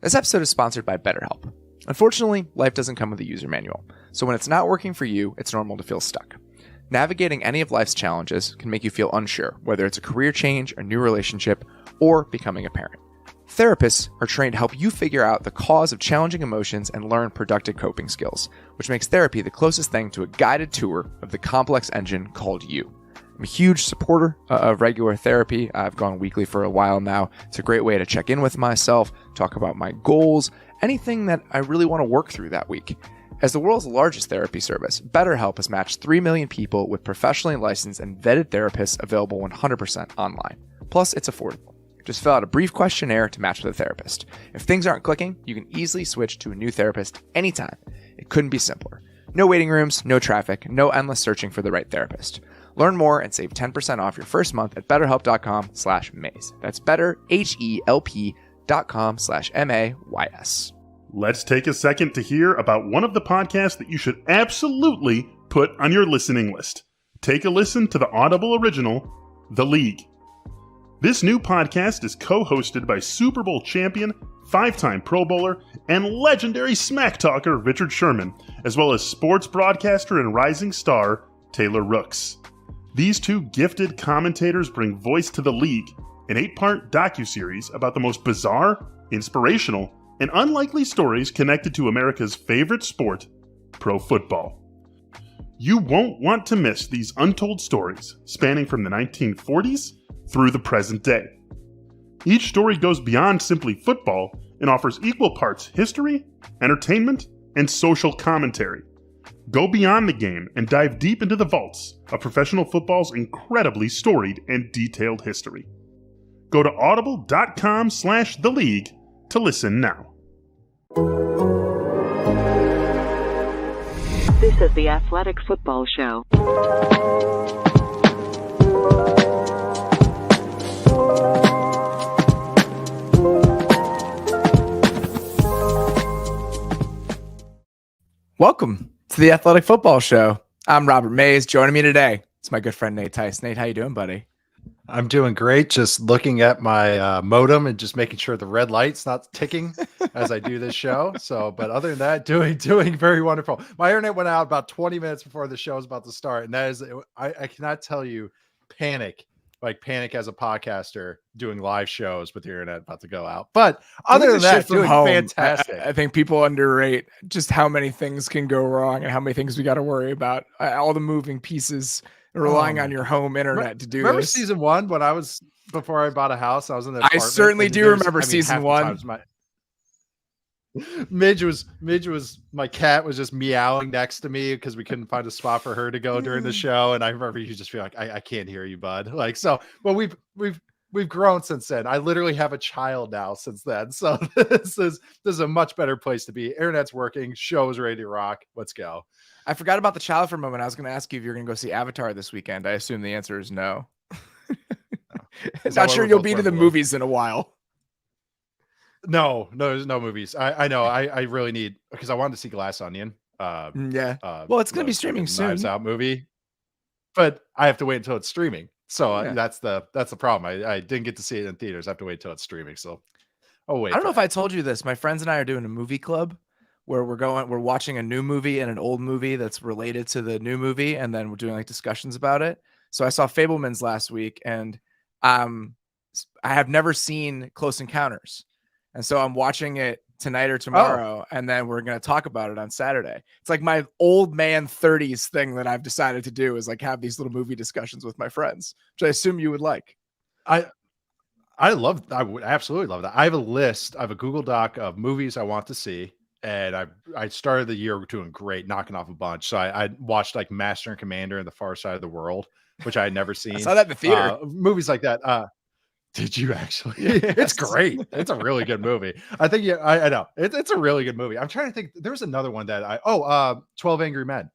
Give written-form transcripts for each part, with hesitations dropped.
This episode is sponsored by BetterHelp. Unfortunately, life doesn't come with a user manual, so when it's not working for you, it's normal to feel stuck. Navigating any of life's challenges can make you feel unsure, whether it's a career change, a new relationship, or becoming a parent. Therapists are trained to help you figure out the cause of challenging emotions and learn productive coping skills, which makes therapy the closest thing to a guided tour of the complex engine called you. I'm a huge supporter of regular therapy. I've gone weekly for a while now. It's a great way to check in with myself, talk about my goals, anything that I really want to work through that week. As the world's largest therapy service, BetterHelp has matched 3 million people with professionally licensed and vetted therapists available 100% online. Plus, it's affordable. Just fill out a brief questionnaire to match with a therapist. If things aren't clicking, you can easily switch to a new therapist anytime. It couldn't be simpler. No waiting rooms, no traffic, no endless searching for the right therapist. Learn more and save 10% off your first month at betterhelp.com/maze. That's betterhelp.com/MAYS. Let's take a second to hear about one of the podcasts that you should absolutely put on your listening list. Take a listen to the Audible original, The League. This new podcast is co-hosted by Super Bowl champion, 5-time Pro Bowler, and legendary smack talker Richard Sherman, as well as sports broadcaster and rising star Taylor Rooks. These two gifted commentators bring voice to The League, an 8-part docuseries about the most bizarre, inspirational, and unlikely stories connected to America's favorite sport, pro football. You won't want to miss these untold stories spanning from the 1940s through the present day. Each story goes beyond simply football and offers equal parts history, entertainment, and social commentary. Go beyond the game and dive deep into the vaults of professional football's incredibly storied and detailed history. Go to audible.com/theleague to listen now. This is the Athletic Football Show. Welcome to the Athletic Football Show. I'm Robert Mays. Joining me today, it's my good friend Nate Tice. Nate, how you doing, buddy? I'm doing great. Just looking at my modem and just making sure the red light's not ticking as I do this show. But other than that, doing very wonderful. My internet went out about 20 minutes before the show was about to start, and that is, I cannot tell you, panic as a podcaster doing live shows with the internet about to go out. But other than that, doing fantastic. I think people underrate just how many things can go wrong and how many things we got to worry about. All the moving pieces, relying on your home internet to do remember this. Season 1 when I was, before I bought a house, I was in the apartment. I certainly do remember season 1. Midge was my cat was just meowing next to me because we couldn't find a spot for her to go during the show, and I remember you just feel like I can't hear you, bud. Like, so, but we've grown since then. I literally have a child now since then, so this is a much better place to be. Internet's working, show is ready to rock. Let's go. I forgot about the child for a moment. I was going to ask you if you're going to go see Avatar this weekend. I assume the answer is no. Not sure you'll be to the movies in a while. No, there's no movies. I know. I really need, because I wanted to see Glass Onion. Well, it's going to be streaming soon. Knives Out movie, but I have to wait until it's streaming. So that's the problem. I didn't get to see it in theaters. I have to wait until it's streaming. So, wait. I don't know if I told you this. My friends and I are doing a movie club where we're watching a new movie and an old movie that's related to the new movie, and then we're doing like discussions about it. So I saw Fabelmans last week, and I have never seen Close Encounters. And so I'm watching it tonight or tomorrow, and then we're going to talk about it on Saturday. It's like my old man 30s thing that I've decided to do is like have these little movie discussions with my friends, which I assume you would like. I would absolutely love that. I have a list. I have a Google Doc of movies I want to see. And I started the year doing great, knocking off a bunch. So I watched like Master and Commander and The Far Side of the World, which I had never seen. I saw that in the theater. Movies like that. Did you actually? Yes. It's great. It's a really good movie. I think I know. It's a really good movie. I'm trying to think. There's another one that 12 Angry Men.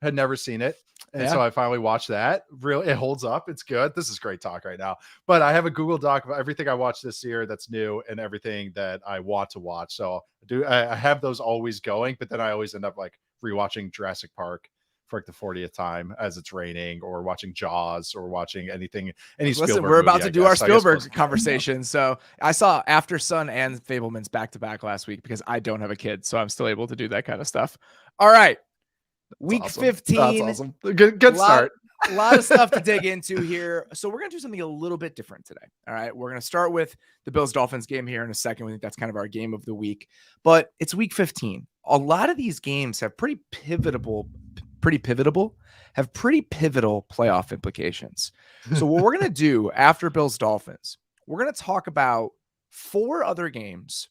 Had never seen it. And so I finally watched that. Really, it holds up. It's good. This is great talk right now. But I have a Google Doc of everything I watched this year that's new and everything that I want to watch. So I have those always going, but then I always end up like rewatching Jurassic Park for like the 40th time as it's raining, or watching Jaws, or watching any Listen, Spielberg we're about movie, to I do our guess. So I guess Spielberg conversation. So I saw After Sun and Fablemans back to back last week because I don't have a kid, so I'm still able to do that kind of stuff. All right, week 15. That's awesome. Good start. A lot of stuff to dig into here. So we're going to do something a little bit different today. All right. We're going to start with the Bills-Dolphins game here in a second. We think that's kind of our game of the week, but it's week 15. A lot of these games have pretty pivotal playoff implications. So what we're going to do after Bills-Dolphins, we're going to talk about 4 other games,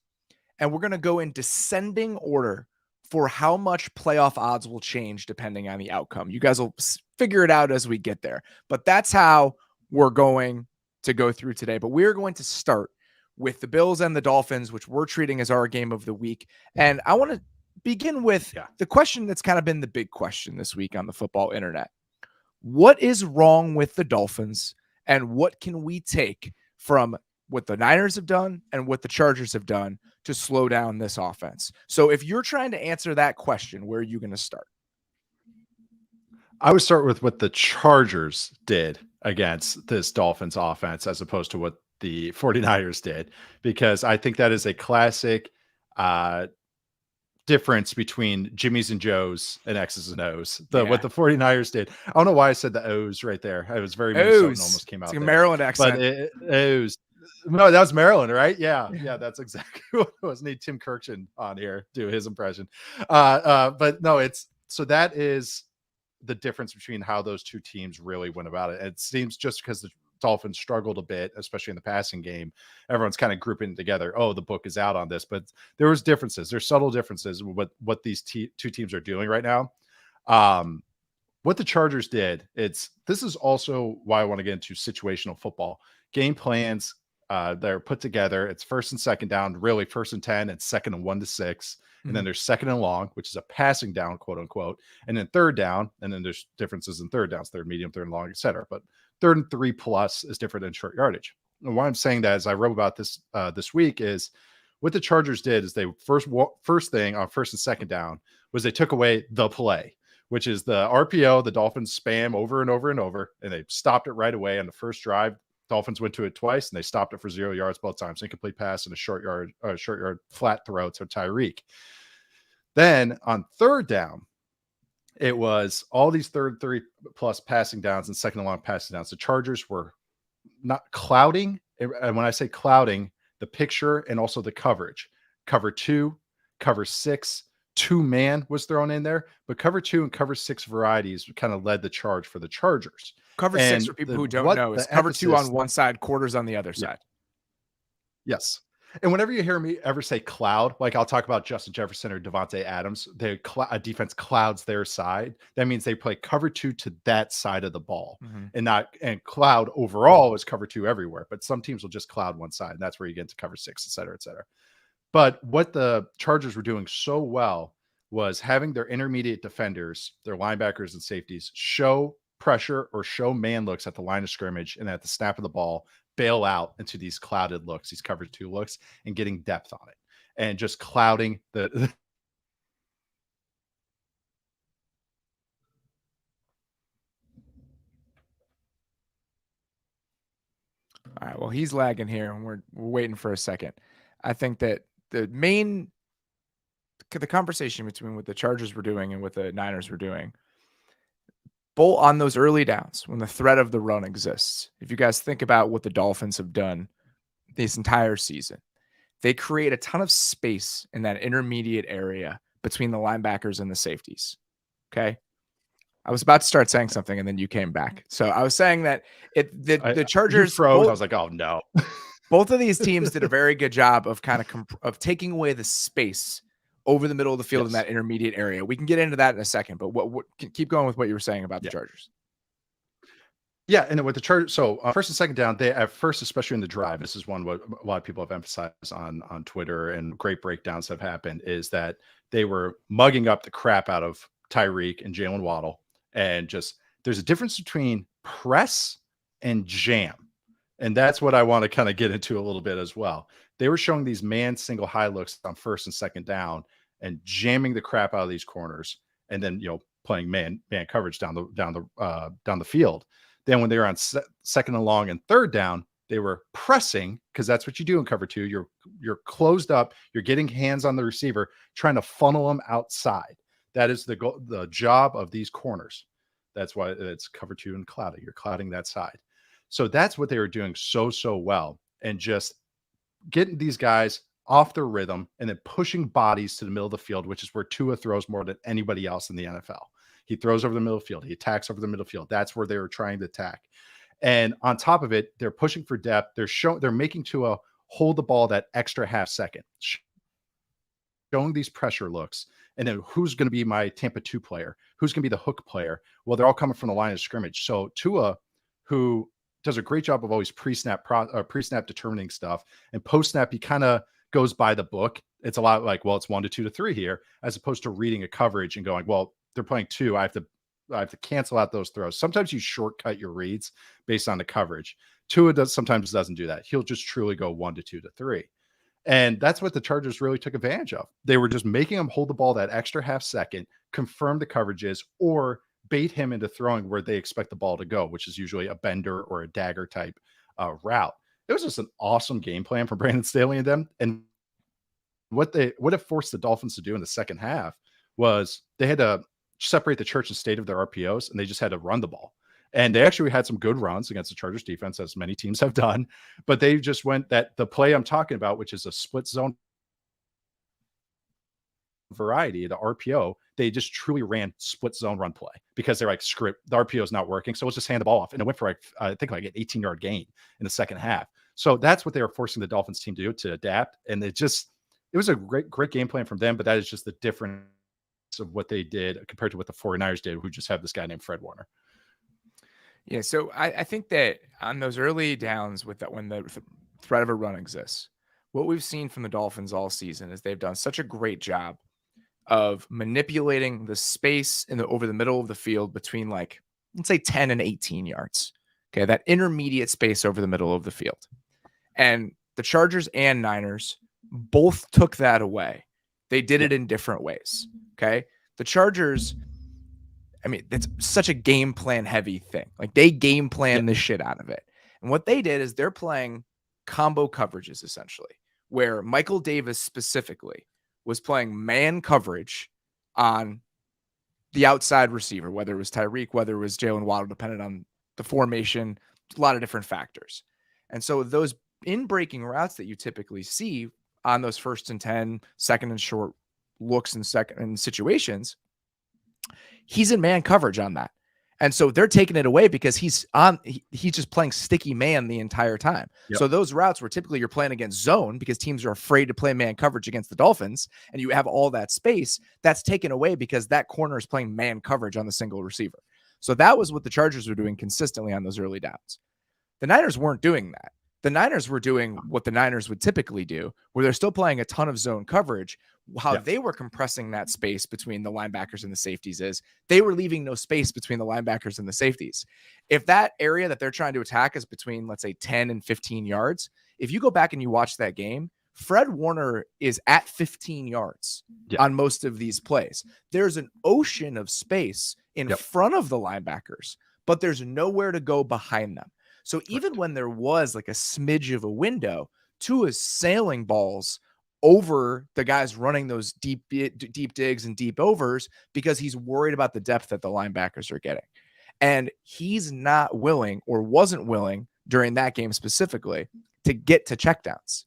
and we're going to go in descending order for how much playoff odds will change depending on the outcome. You guys will figure it out as we get there, but that's how we're going to go through today. But we're going to start with the Bills and the Dolphins, which we're treating as our game of the week. And I want to begin with the question that's kind of been the big question this week on the football internet. What is wrong with the Dolphins, and what can we take from what the Niners have done and what the Chargers have done to slow down this offense? So if you're trying to answer that question, where are you going to start? I would start with what the Chargers did against this Dolphins offense as opposed to what the 49ers did, because I think that is a classic difference between Jimmy's and Joe's and X's and O's. What the 49ers did. I don't know why I said the O's right there. I was very Minnesotan, almost came out. It's like a Maryland accent. But O's. No, that was Maryland, right? Yeah, that's exactly what it was. Need Tim Kirchin on here do his impression. But no, that is the difference between how those two teams really went about it. It seems just because the Dolphins struggled a bit, especially in the passing game, everyone's kind of grouping it together. Oh, the book is out on this, but there was differences. There's subtle differences with what these two teams are doing right now. What the Chargers did, this is also why I want to get into situational football. Game plans that are put together. It's first and second down, really first and 10, and second and 1 to 6. And then there's second and long, which is a passing down, quote unquote. And then third down. And then there's differences in third downs, third, medium, third, and long, et cetera. But third and 3+ is different than short yardage. And why I'm saying that is I wrote about this this week is what the Chargers did is they first thing on first and second down was they took away the play, which is the RPO, the Dolphins spam over and over and over, and they stopped it right away on the first drive. Dolphins went to it twice, and they stopped it for 0 yards both times. Incomplete pass and a short yard flat throw to Tyreek. Then on third down, it was all these third 3+ passing downs and second and long passing downs. The Chargers were not clouding. And when I say clouding, the picture and also the coverage. Cover 2, cover 6, 2-man was thrown in there, but cover 2 and cover 6 varieties kind of led the charge for the Chargers. Cover 6 for people who don't know is cover 2 on one side, quarters on the other side. Yes. And whenever you hear me ever say cloud, like I'll talk about Justin Jefferson or Devontae Adams, a defense clouds their side. That means they play cover 2 to that side of the ball, and cloud overall is cover 2 everywhere. But some teams will just cloud one side, and that's where you get into cover 6, et cetera, et cetera. But what the Chargers were doing so well was having their intermediate defenders, their linebackers and safeties, show pressure or show man looks at the line of scrimmage, and at the snap of the ball, bail out into these clouded looks, these cover 2 looks, and getting depth on it, and just clouding the All right. Well, he's lagging here, and we're waiting for a second. I think that the conversation between what the Chargers were doing and what the Niners were doing, both on those early downs when the threat of the run exists. If you guys think about what the Dolphins have done this entire season, they create a ton of space in that intermediate area between the linebackers and the safeties. Okay. I was about to start saying something, and then you came back. So I was saying that the Chargers froze. I was like, oh no. Both of these teams did a very good job of kind of taking away the space over the middle of the field in that intermediate area. We can get into that in a second, but keep going with what you were saying about the Chargers. Yeah, and with the Chargers, so first and second down, they at first, especially in the drive, this is what a lot of people have emphasized on Twitter, and great breakdowns have happened, is that they were mugging up the crap out of Tyreek and Jalen Waddle, and just there's a difference between press and jam. And that's what I want to kind of get into a little bit as well. They were showing these man single high looks on first and second down and jamming the crap out of these corners, and then, playing man coverage down the field. Then when they were on second and long and third down, they were pressing, because that's what you do in cover two. You're closed up. You're getting hands on the receiver, trying to funnel them outside. That is the job of these corners. That's why it's cover two and clouding. You're clouding that side. So that's what they were doing so well, and just getting these guys off their rhythm and then pushing bodies to the middle of the field, which is where Tua throws more than anybody else in the NFL. He throws over the middle field. He attacks over the middle field. That's where they were trying to attack. And on top of it, they're pushing for depth. They're making Tua hold the ball that extra half second, showing these pressure looks. And then who's going to be my Tampa 2 player? Who's going to be the hook player? Well, they're all coming from the line of scrimmage. So Tua, who does a great job of always pre-snap determining stuff, and post-snap, he kind of goes by the book. It's a lot like, well, it's 1 to 2 to 3 here, as opposed to reading a coverage and going, well, they're playing 2. I have to cancel out those throws. Sometimes you shortcut your reads based on the coverage. Tua sometimes doesn't do that. He'll just truly go 1 to 2 to 3. And that's what the Chargers really took advantage of. They were just making him hold the ball that extra half second, confirm the coverages, or bait him into throwing where they expect the ball to go, which is usually a bender or a dagger type route. It was just an awesome game plan from Brandon Staley and them. And what it forced the Dolphins to do in the second half was they had to separate the church and state of their RPOs, and they just had to run the ball. And they actually had some good runs against the Chargers defense, as many teams have done, but they just went the play I'm talking about, which is a split zone variety, the RPO, they just truly ran split zone run play, because they're like, screw it, the RPO is not working, so let's just hand the ball off. And it went for I think an 18-yard gain in the second half. So that's what they were forcing the Dolphins team to do, to adapt. And it was a great game plan from them, but that is just the difference of what they did compared to what the 49ers did, who just have this guy named Fred Warner. Yeah, so I think that on those early downs with that, when the threat of a run exists, what we've seen from the Dolphins all season is they've done such a great job of manipulating the space over the middle of the field between, like, let's say 10 and 18 yards. Okay, that intermediate space over the middle of the field. And the Chargers and Niners both took that away. They did it in different ways. Okay, the Chargers, I mean, it's such a game plan heavy thing. Like, they game plan the shit out of it. And what they did is they're playing combo coverages, essentially, where Michael Davis specifically was playing man coverage on the outside receiver, whether it was Tyreek, whether it was Jalen Waddle, depending on the formation, a lot of different factors. And so those in-breaking routes that you typically see on those 1st and 10, second and short looks and second and situations, he's in man coverage on that. And so they're taking it away because he's just playing sticky man the entire time. Yep. So those routes where typically you're playing against zone, because teams are afraid to play man coverage against the Dolphins, and you have all that space, that's taken away because that corner is playing man coverage on the single receiver. So that was what the Chargers were doing consistently on those early downs. The Niners weren't doing that. The Niners were doing what the Niners would typically do, where they're still playing a ton of zone coverage. How they were compressing that space between the linebackers and the safeties is they were leaving no space between the linebackers and the safeties. If that area that they're trying to attack is between, let's say, 10 and 15 yards, if you go back and you watch that game, Fred Warner is at 15 yards on most of these plays. There's an ocean of space in front of the linebackers, but there's nowhere to go behind them. So even when there was like a smidge of a window, Tua's sailing balls over the guys running those deep digs and deep overs because he's worried about the depth that the linebackers are getting. And he's not willing, or wasn't willing during that game specifically, to get to checkdowns.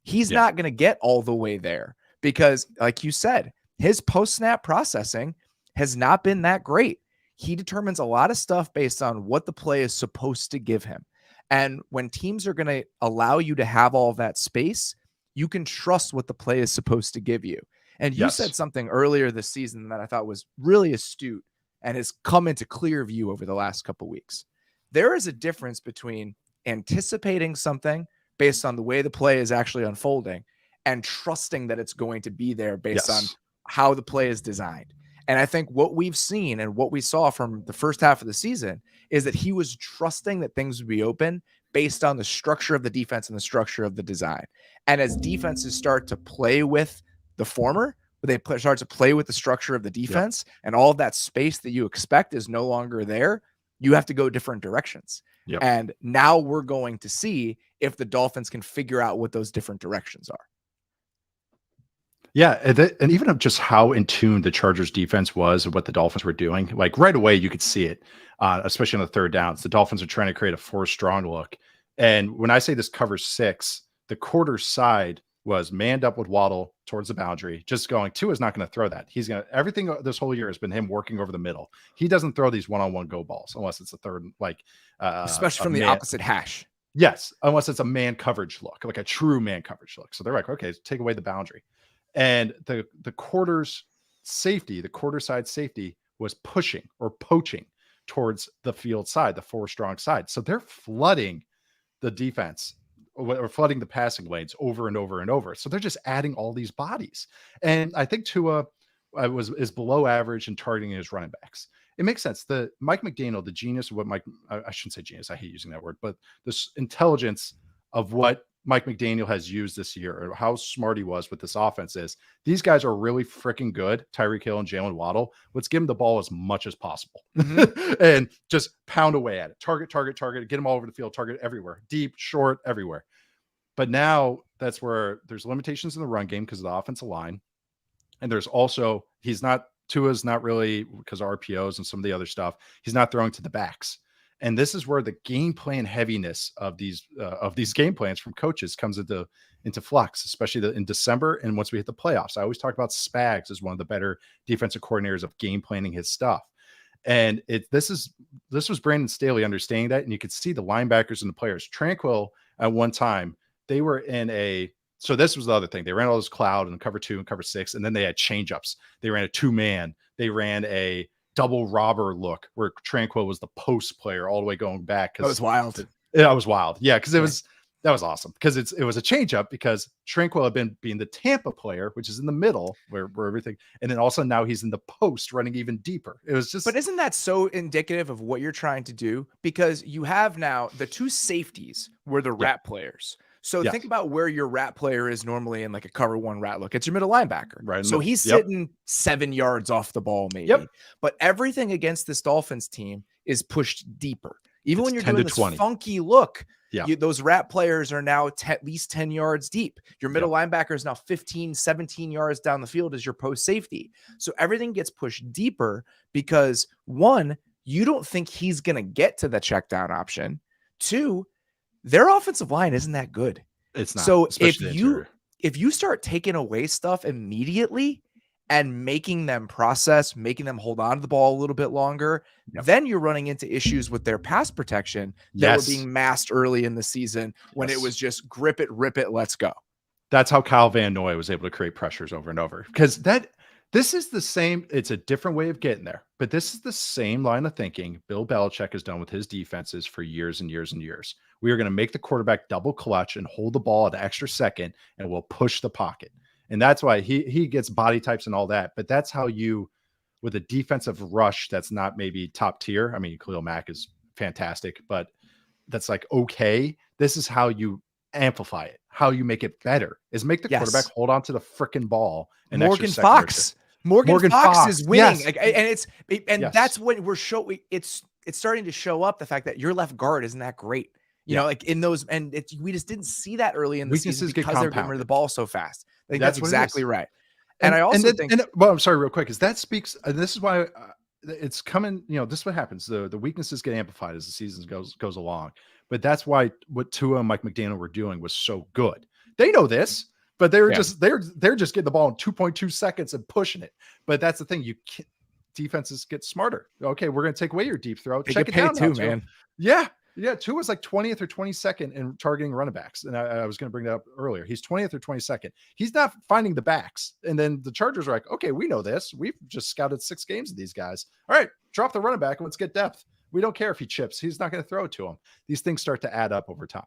He's not going to get all the way there because, like you said, his post-snap processing has not been that great. He determines a lot of stuff based on what the play is supposed to give him. And when teams are going to allow you to have all that space, you can trust what the play is supposed to give you. And you said something earlier this season that I thought was really astute and has come into clear view over the last couple of weeks. There is a difference between anticipating something based on the way the play is actually unfolding and trusting that it's going to be there based on how the play is designed. And I think what we've seen and what we saw from the first half of the season is that he was trusting that things would be open based on the structure of the defense and the structure of the design. And as defenses start to play with the former they start to play with the structure of the defense, and all of that space that you expect is no longer there. You have to go different directions. Yep. And now we're going to see if the Dolphins can figure out what those different directions are. Yeah, and even just how in tune the Chargers defense was and what the Dolphins were doing, like right away you could see it, especially on the third downs. The Dolphins are trying to create a 4-strong look. And when I say this covers 6, the quarter side was manned up with Waddle towards the boundary, just going, Tua's not going to throw that. He's going to, everything this whole year has been him working over the middle. He doesn't throw these one-on-one go balls unless it's a third, like, especially from the opposite hash. Yes, unless it's a man coverage look, like a true man coverage look. So they're like, okay, take away the boundary. And the quarter side safety was pushing or poaching towards the field side, the 4-strong side. So they're flooding the defense or flooding the passing lanes over and over and over. So they're just adding all these bodies. And I think Tua is below average in targeting his running backs. It makes sense. The Mike McDaniel, the genius of what I shouldn't say genius, I hate using that word, but this intelligence of what Mike McDaniel has used this year, or how smart he was with this offense, is these guys are really freaking good. Tyreek Hill and Jalen Waddle. Let's give them the ball as much as possible and just pound away at it. Target, get them all over the field, target everywhere, deep, short, everywhere. But now that's where there's limitations in the run game because of the offensive line. And there's also, Tua's not really, because of RPOs and some of the other stuff, he's not throwing to the backs. And this is where the game plan heaviness of these game plans from coaches comes into flux, especially in December. And once we hit the playoffs, I always talk about Spags as one of the better defensive coordinators of game planning his stuff. And this was Brandon Staley understanding that. And you could see the linebackers and the players. Tranquil at one time, they were so this was the other thing. They ran all this cloud and cover 2 and cover 6, and then they had change-ups. They ran a 2-man. They ran a double robber look where Tranquil was the post player all the way going back. That was wild. That was wild. Yeah, because that was awesome because it was a change up because Tranquil had been being the Tampa player, which is in the middle where everything, and then also now he's in the post running even deeper. It was just. But isn't that so indicative of what you're trying to do? Because you have now the 2 safeties were the rat players. So think about where your rat player is normally in like a cover 1 rat look. It's your middle linebacker. Right. So he's sitting 7 yards off the ball, maybe. Yep. But everything against this Dolphins team is pushed deeper. Even when you're 10 doing to this 20. funky look, Yeah. Those rat players are now at least 10 yards deep. Your middle linebacker is now 15, 17 yards down the field as your post safety. So everything gets pushed deeper because 1, you don't think he's going to get to the check down option. 2, their offensive line isn't that good. It's not. So if you start taking away stuff immediately and making them process, making them hold on to the ball a little bit longer, then you're running into issues with their pass protection that were being masked early in the season when it was just grip it, rip it, let's go. That's how Kyle Van Noy was able to create pressures over and over because this is the same. It's a different way of getting there, but this is the same line of thinking Bill Belichick has done with his defenses for years and years and years. We are going to make the quarterback double clutch and hold the ball at an extra second, and we'll push the pocket. And that's why he gets body types and all that. But that's how you, with a defensive rush that's not maybe top tier. I mean, Khalil Mack is fantastic, but that's like, okay, this is how you amplify it. How you make it better is make the quarterback hold on to the freaking ball. And Morgan Fox is winning. Yes. That's when we're showing it's starting to show up the fact that your left guard isn't that great. You know, like in those, and we just didn't see that early in the season because they're getting rid of the ball so fast. I think that's exactly right. And I also think, well, I'm sorry, real quick, because that speaks, and this is why it's coming. You know, this is what happens. The weaknesses get amplified as the season goes along. But that's why what Tua and Mike McDaniel were doing was so good. They know this, but they were they're just getting the ball in 2.2 seconds and pushing it. But that's the thing. Defenses get smarter. Okay, we're going to take away your deep throw. Check it down too, man. Yeah, Tua was like 20th or 22nd in targeting running backs. And I was going to bring that up earlier. He's 20th or 22nd. He's not finding the backs. And then the Chargers are like, okay, we know this. We've just scouted 6 games of these guys. All right, drop the running back and let's get depth. We don't care if he chips. He's not going to throw it to him. These things start to add up over time.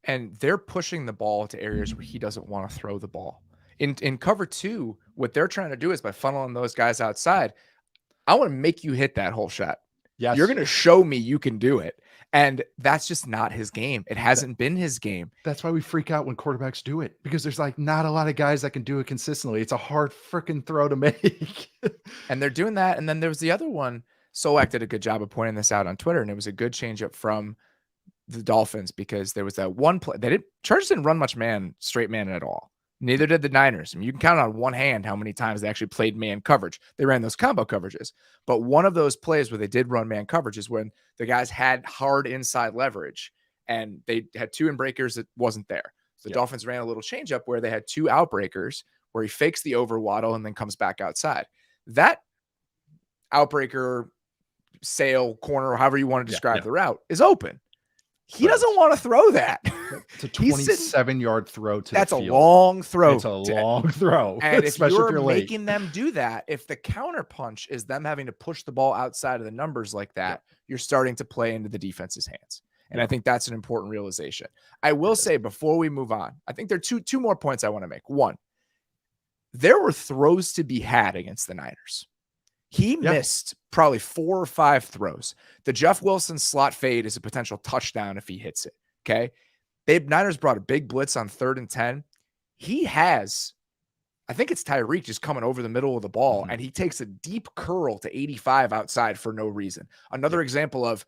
And they're pushing the ball to areas where he doesn't want to throw the ball. In cover 2, what they're trying to do is by funneling those guys outside, I want to make you hit that whole shot. Yes. You're going to show me you can do it. And that's just not his game. It hasn't been his game. That's why we freak out when quarterbacks do it, because there's like not a lot of guys that can do it consistently. It's a hard freaking throw to make. And they're doing that. And then there was the other one. Solak did a good job of pointing this out on Twitter, and it was a good changeup from the Dolphins because there was that one play. Chargers didn't run much straight man at all. Neither did the Niners. I mean, you can count on one hand how many times they actually played man coverage. They ran those combo coverages. But one of those plays where they did run man coverage is when the guys had hard inside leverage and they had two in-breakers that wasn't there. So the Dolphins ran a little changeup where they had two outbreakers where he fakes the over waddle and then comes back outside. That outbreaker, sail, corner, however you want to describe the route, is open. He doesn't want to throw that. It's a 27-yard throw to that's the a field. long throw. It's a long throw. And especially if if you're making them do that, if the counter punch is them having to push the ball outside of the numbers like that, you're starting to play into the defense's hands. And I think that's an important realization. I will say before we move on, I think there are two more points I want to make. One, there were throws to be had against the Niners. He missed probably 4 or 5 throws. The Jeff Wilson slot fade is a potential touchdown if he hits it. Okay. Niners brought a big blitz on 3rd and 10. He has, I think it's Tyreek just coming over the middle of the ball, and he takes a deep curl to 85 outside for no reason. Another example of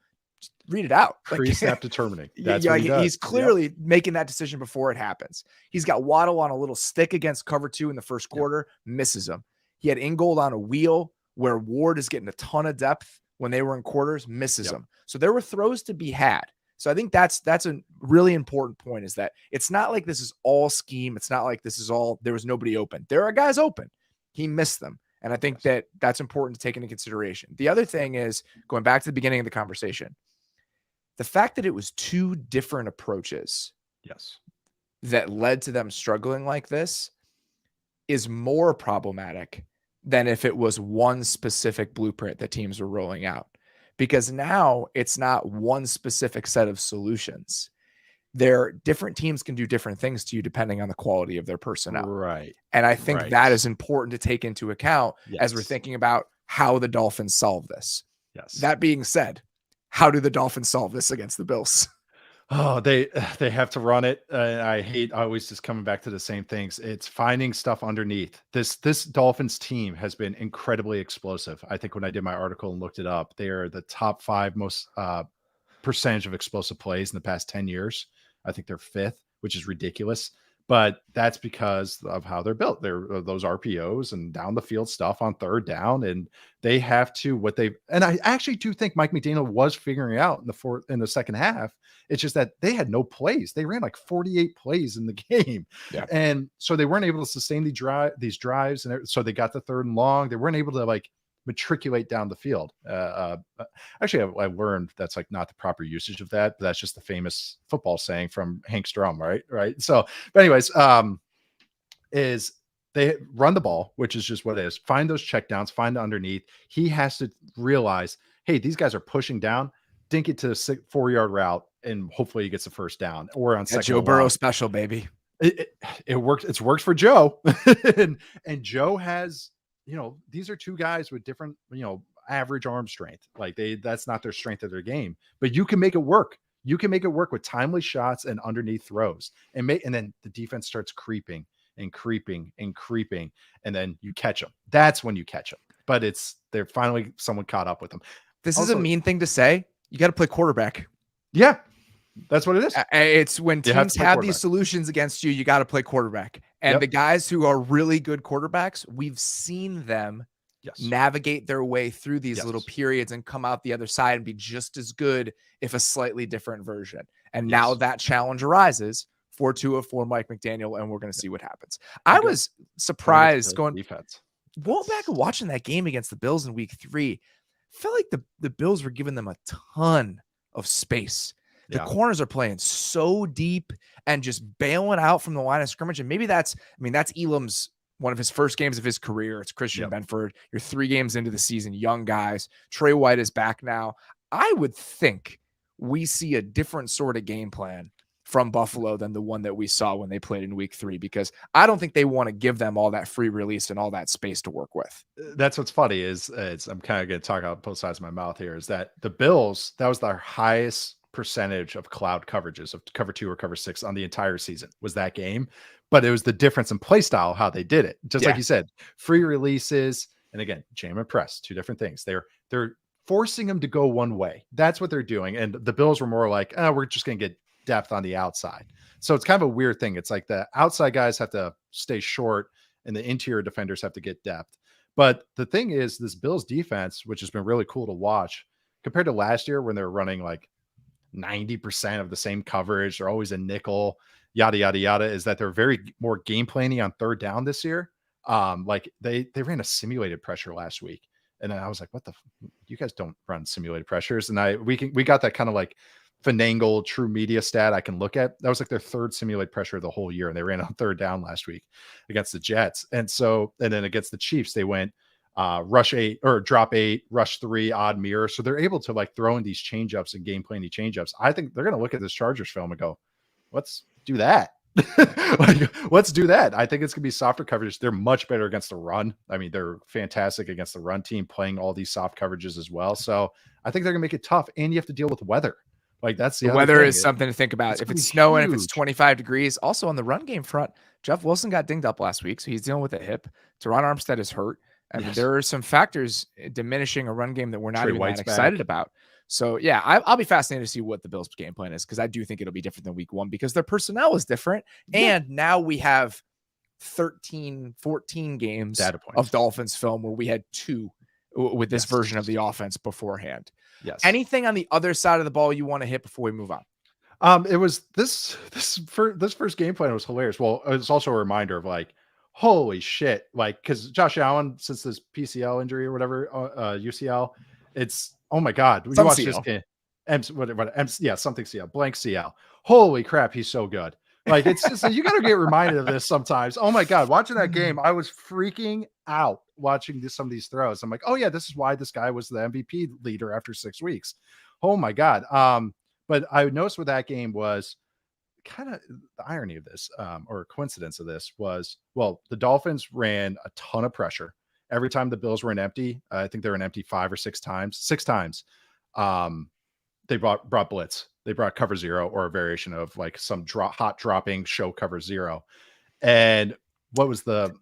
read it out. Pre-snap determining. That's what he does. He's clearly making that decision before it happens. He's got Waddle on a little stick against cover 2 in the first quarter, misses him. He had Ingold on a wheel where Ward is getting a ton of depth when they were in quarters, misses him. So there were throws to be had. So I think that's a really important point, is that it's not like this is all scheme. It's not like this is all, there was nobody open. There are guys open. He missed them. And I think that's important to take into consideration. The other thing is, going back to the beginning of the conversation, the fact that it was 2 different approaches that led to them struggling like this is more problematic than if it was one specific blueprint that teams were rolling out. Because now it's not one specific set of solutions. Different teams can do different things to you depending on the quality of their personnel. Right. And I think that is important to take into account as we're thinking about how the Dolphins solve this. Yes. That being said, how do the Dolphins solve this against the Bills? Oh, they have to run it. I hate always just coming back to the same things. It's finding stuff underneath. This Dolphins team has been incredibly explosive. I think when I did my article and looked it up, they are the top 5 most percentage of explosive plays in the past 10 years. I think they're 5th, which is ridiculous. But that's because of how they're built. They're those RPOs and down the field stuff on 3rd down, and they have to and I actually do think Mike McDaniel was figuring out in the second half. It's just that they had no plays. They ran like 48 plays in the game, and so they weren't able to sustain these drives, and so they got the 3rd and long. They weren't able to matriculate down the field. Actually, I learned that's not the proper usage of that, but that's just the famous football saying from Hank Strom, right? So, but anyways, is they run the ball, which is just what it is. Find those checkdowns, find the underneath. He has to realize, hey, these guys are pushing down, dink it to a 4-yard route, and hopefully he gets the first down. Or on second, Joe Burrow special, baby. It worked. It's worked for Joe, and Joe has, these are 2 guys with different, average arm strength. That's not their strength of their game, but you can make it work. You can make it work with timely shots and underneath throws, and then the defense starts creeping and creeping and creeping, and then you catch them. That's when you catch them. But they're finally someone caught up with them. This is a mean thing to say. You got to play quarterback. Yeah, that's what it is. It's when teams have these solutions against you, you got to play quarterback. And the guys who are really good quarterbacks, we've seen them navigate their way through these little periods and come out the other side and be just as good, if a slightly different version. And now that challenge arises for Tua, for Mike McDaniel, and we're going to see what happens. I was surprised going back and watching that game against the Bills in week 3. I felt like the Bills were giving them a ton of space. The corners are playing so deep and just bailing out from the line of scrimmage. And maybe that's Elam's one of his first games of his career. It's Christian Benford. You're 3 games into the season, young guys. Trey White is back now. I would think we see a different sort of game plan from Buffalo than the one that we saw when they played in week 3, because I don't think they want to give them all that free release and all that space to work with. That's what's funny is I'm kind of going to talk out both sides of my mouth here, is that the Bills, that was their highest percentage of cloud coverages of cover 2 or cover 6 on the entire season was that game. But it was the difference in play style, how they did it. Just like you said, free releases. And again, jam and press, 2 different things. They're forcing them to go one way. That's what they're doing. And the Bills were more like, we're just going to get depth on the outside. So it's kind of a weird thing. It's like the outside guys have to stay short and the interior defenders have to get depth. But the thing is, this Bills defense, which has been really cool to watch compared to last year when they're running like 90% of the same coverage, they're always a nickel, yada, yada, yada, is that they're very more game planning on third down this year. Like they ran a simulated pressure last week. And then I was like, what you guys don't run simulated pressures. And we got that kind of like finagle true media stat I can look at. That was like their 3rd simulated pressure of the whole year. And they ran on third down last week against the Jets. And then against the Chiefs, they went rush 8 or drop 8, rush 3, odd mirror. So they're able to like throw in these changeups and game planning changeups. I think they're going to look at this Chargers film and go, let's do that. Let's do that. I think it's gonna be softer coverage. They're much better against the run. I mean, they're fantastic against the run team, playing all these soft coverages as well. So I think they're gonna make it tough, and you have to deal with weather. Like that's the weather is something to think about. If it's snowing, huge. if it's 25 degrees. Also on the run game front, Jeff Wilson got dinged up last week, so he's dealing with a hip. Teron Armstead is hurt. I mean, there are some factors diminishing a run game that we're not even that excited about. So, yeah, I'll be fascinated to see what the Bills' game plan is, because I do think it'll be different than week 1 because their personnel is different. And now we have 13, 14 games of Dolphins film where we had 2 with this version of the offense beforehand. Yes. Anything on the other side of the ball you want to hit before we move on? It was this first game plan was hilarious. Well, it's also a reminder of like, holy shit. Like, because Josh Allen, since this PCL injury or whatever, UCL, it's, oh my God. You watch this game. Something CL, blank CL. Holy crap, he's so good. Like, it's just, you got to get reminded of this sometimes. Oh my God, watching that game, I was freaking out watching some of these throws. I'm like, oh yeah, this is why this guy was the MVP leader after 6 weeks. Oh my God. But I noticed with that game was kind of the irony of this, or coincidence of this was, well, the Dolphins ran a ton of pressure. Every time the Bills were in empty, I think they were in empty 5 or 6 times. 6 times, they brought blitz. They brought cover 0 or a variation of like some hot dropping show cover 0. And what was the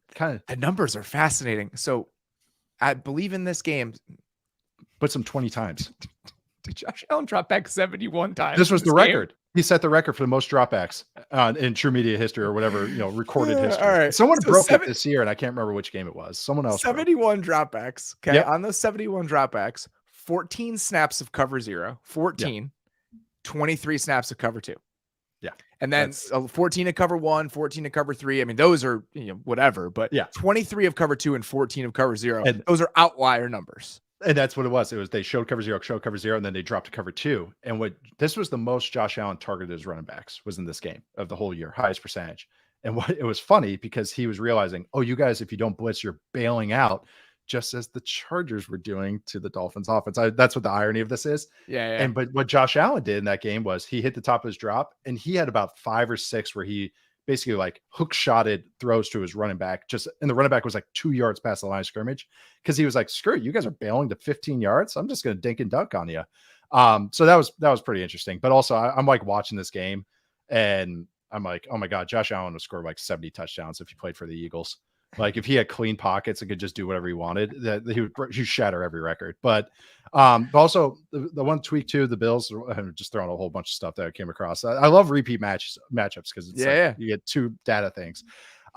numbers are fascinating. So I believe in this game, put some 20 times. Did Josh Allen drop back 71 times? This was the record. He set the record for the most dropbacks in true media history or whatever, recorded history. All right. Someone broke it this year, and I can't remember which game it was. Someone else. 71 dropbacks. Okay. Yep. On those 71 dropbacks, 14 snaps of cover 0, 14, yep. 23 snaps of cover 2. Yeah. And then 14 to cover 1, 14 to cover 3. I mean, those are, whatever, but 23 of cover 2 and 14 of cover 0. And those are outlier numbers. And that's what it was. It was they showed cover 0, and then they dropped to cover 2. And this was the most Josh Allen targeted as running backs was in this game of the whole year, highest percentage. And it was funny because he was realizing, oh, you guys, if you don't blitz, you're bailing out, just as the Chargers were doing to the Dolphins offense. That's what the irony of this is. Yeah. But what Josh Allen did in that game was he hit the top of his drop, and he had about 5 or 6 where he basically like hook shotted throws to his running back, and the running back was like 2 yards past the line of scrimmage because he was like, screw it, you guys are bailing to 15 yards. I'm just going to dink and dunk on you. So that was pretty interesting. But also I'm like watching this game and I'm like, oh my God, Josh Allen would score like 70 touchdowns if he played for the Eagles. Like if he had clean pockets and could just do whatever he wanted, that he'd shatter every record. But also the one tweak too, the Bills, I'm just throwing a whole bunch of stuff that I came across. I love repeat matchups because it's you get 2 data things.